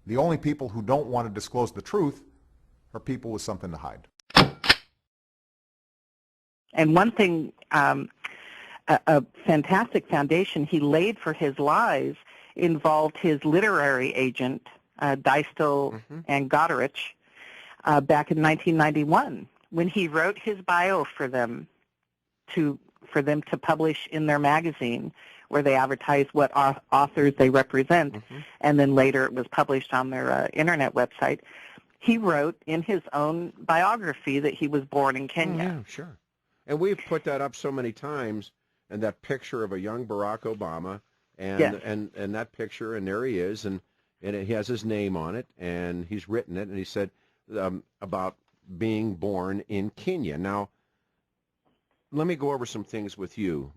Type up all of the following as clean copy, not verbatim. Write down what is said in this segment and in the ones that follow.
The only people who don't want to disclose the truth are people with something to hide. And one thing, a fantastic foundation he laid for his lies involved his literary agent, Dystel and Goderich, back in 1991 when he wrote his bio for them to publish in their magazine, where they advertise what authors they represent, and then later it was published on their internet website. He wrote in his own biography that he was born in Kenya. Yeah, sure. And we've put that up so many times, and that picture of a young Barack Obama, and that picture, and there he is, and he has his name on it, and he's written it, and he said about being born in Kenya. Now, let me go over some things with you.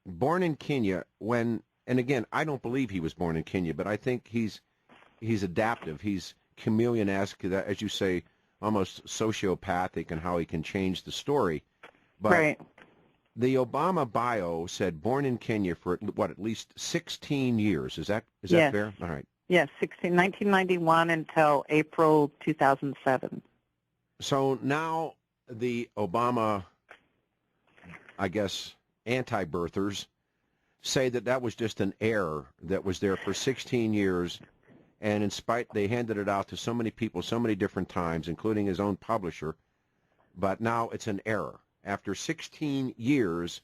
Born in Kenya, and again, I don't believe he was born in Kenya, but I think he's adaptive. He's chameleon-esque, as you say, almost sociopathic in how he can change the story. But right. The Obama bio said born in Kenya for, what, at least 16 years. Is that Yes. fair? All right. Yes, 1991 until April 2007. So now the Obama, I guess, anti-birthers say that was just an error that was there for 16 years, and they handed it out to so many people so many different times, including his own publisher, but now it's an error. After 16 years,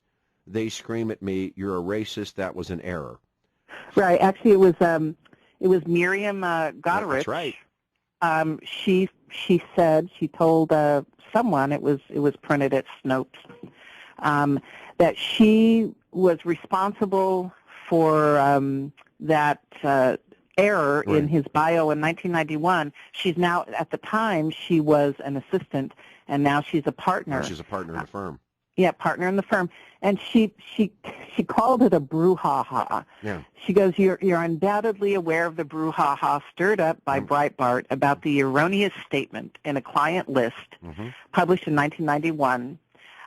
they scream at me, "You're a racist, that was an error." Right. Actually, it was Miriam Goderich. That's right. She said, she told someone, it was printed at Snopes, that she was responsible for that error Right. in his bio in 1991. She's now, at the time, she was an assistant, and now she's a partner. Now she's a partner in the firm. Yeah, partner in the firm. And she called it a brouhaha. Yeah. She goes, you're undoubtedly aware of the brouhaha stirred up by Breitbart about the erroneous statement in a client list published in 1991.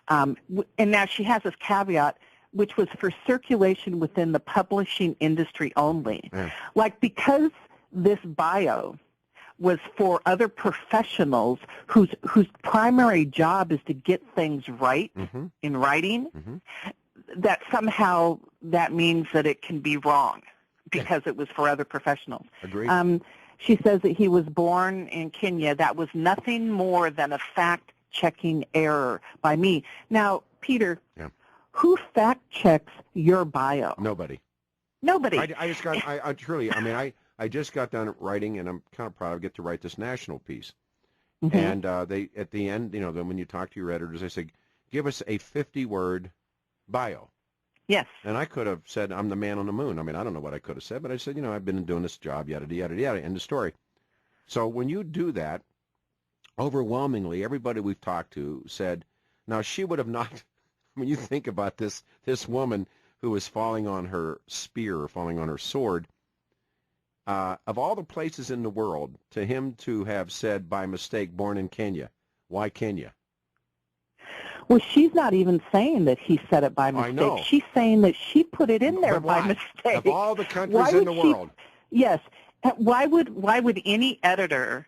And now she has this caveat, which was for circulation within the publishing industry only. Yeah. Like, because this bio was for other professionals whose primary job is to get things right in writing, that somehow that means that it can be wrong because it was for other professionals. Agreed. She says that he was born in Kenya. That was nothing more than a fact-checking error by me. Now, Peter, who fact-checks your bio? Nobody. Nobody. I just got done writing, and I'm kind of proud I get to write this national piece. And they, at the end, then when you talk to your editors, they say, give us a 50-word bio. Yes. And I could have said, I'm the man on the moon. I mean, I don't know what I could have said, but I said, I've been doing this job, yada, yada, yada, end of story. So when you do that, overwhelmingly, everybody we've talked to said, now she would have not, when you think about this woman who is falling on her spear, falling on her sword, of all the places in the world, to him to have said by mistake, born in Kenya, why Kenya? Well, she's not even saying that he said it by mistake. I know. She's saying that she put it in there by mistake. Of all the countries in the world. Yes. Why would any editor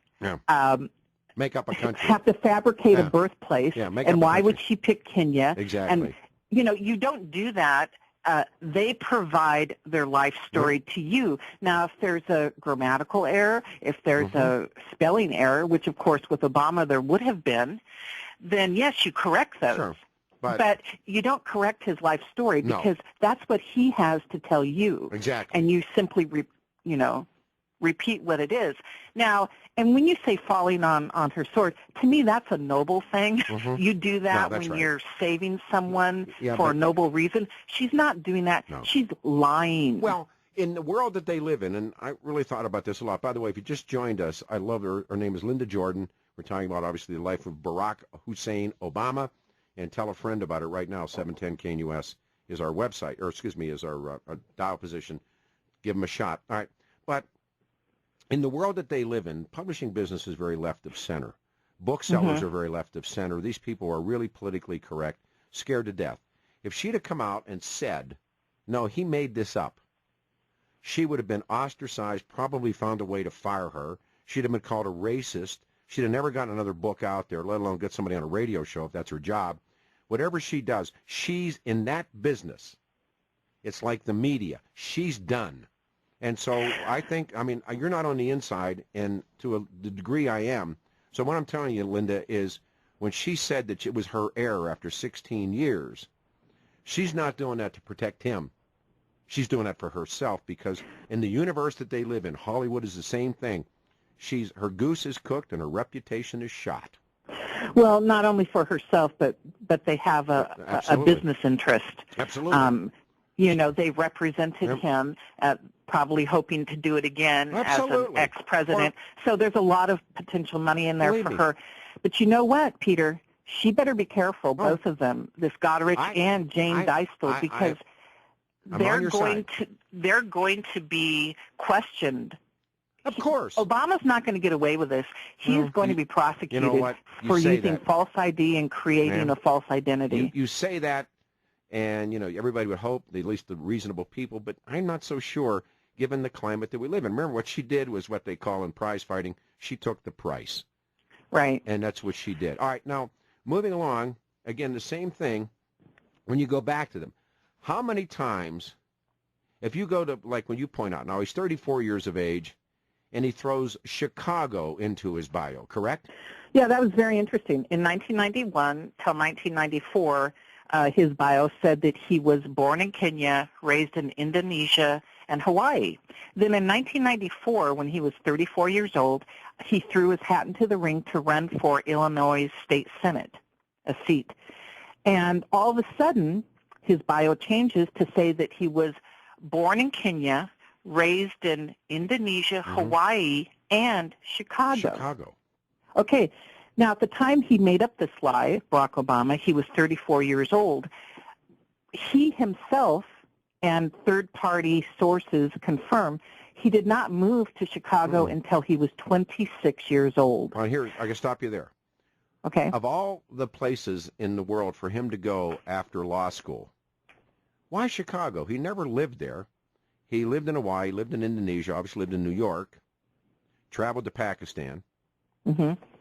make up a country? Have to fabricate a birthplace? Yeah, make and up a why country. would she pick Kenya? Exactly. And, you don't do that. They provide their life story to you. Now, if there's a grammatical error, if there's a spelling error, which, of course, with Obama there would have been, then, yes, you correct those. Sure. But you don't correct his life story because that's what he has to tell you. Exactly. And you simply, repeat what it is. Now, and when you say falling on her sword, to me that's a noble thing. You do that when you're saving someone for a noble reason. She's not doing that. No. She's lying. Well, in the world that they live in, and I really thought about this a lot. By the way, if you just joined us, I love her. Her name is Linda Jordan. We're talking about, obviously, the life of Barack Hussein Obama. And tell a friend about it right now. 710 KNUS is our website, or excuse me, is our dial position. Give them a shot. All right. But in the world that they live in, publishing business is very left of center. Booksellers are very left of center. These people are really politically correct, scared to death. If she'd have come out and said, no, he made this up, she would have been ostracized, probably found a way to fire her. She'd have been called a racist. She'd have never gotten another book out there, let alone get somebody on a radio show if that's her job. Whatever she does, she's in that business. It's like the media. She's done. And so I think, I mean, you're not on the inside, and to the degree I am. So what I'm telling you, Linda, is when she said that it was her error after 16 years, she's not doing that to protect him. She's doing that for herself, because in the universe that they live in, Hollywood is the same thing. Her goose is cooked and her reputation is shot. Well, not only for herself, but they have a business interest. Absolutely. You know, they represented him, probably hoping to do it again as an ex-president. So there's a lot of potential money in there for her. But you know what, Peter? She better be careful, both of them, this Goderich and Jane Dystel, because they're going to be questioned. Of course. Obama's not going to get away with this. He's going to be prosecuted for using false ID and creating a false identity. You say that, and, you know, everybody would hope, at least the reasonable people, but I'm not so sure, given the climate that we live in. Remember, what she did was what they call in prize fighting, she took the price. Right. And that's what she did. All right, now, moving along, again, the same thing, when you go back to them. How many times, if you go to, like when you point out, now he's 34 years of age, and he throws Chicago into his bio, correct? Yeah, that was very interesting. In 1991 till 1994, his bio said that he was born in Kenya, raised in Indonesia, and Hawaii. Then in 1994, when he was 34 years old, he threw his hat into the ring to run for Illinois State Senate, a seat. And all of a sudden, his bio changes to say that he was born in Kenya, raised in Indonesia, Hawaii, and Chicago. Okay. Now, at the time he made up this lie, Barack Obama, he was 34 years old. He himself and third-party sources confirm he did not move to Chicago until he was 26 years old. All right, here, I can stop you there. Okay. Of all the places in the world for him to go after law school, why Chicago? He never lived there. He lived in Hawaii, lived in Indonesia, obviously lived in New York, traveled to Pakistan,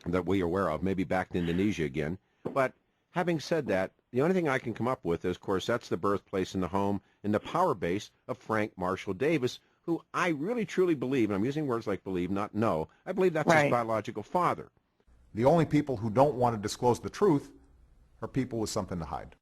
that we are aware of, maybe back to Indonesia again. But having said that, the only thing I can come up with is, of course, that's the birthplace and the home and the power base of Frank Marshall Davis, who I really truly believe, and I'm using words like believe, not know, I believe that's his biological father. The only people who don't want to disclose the truth are people with something to hide.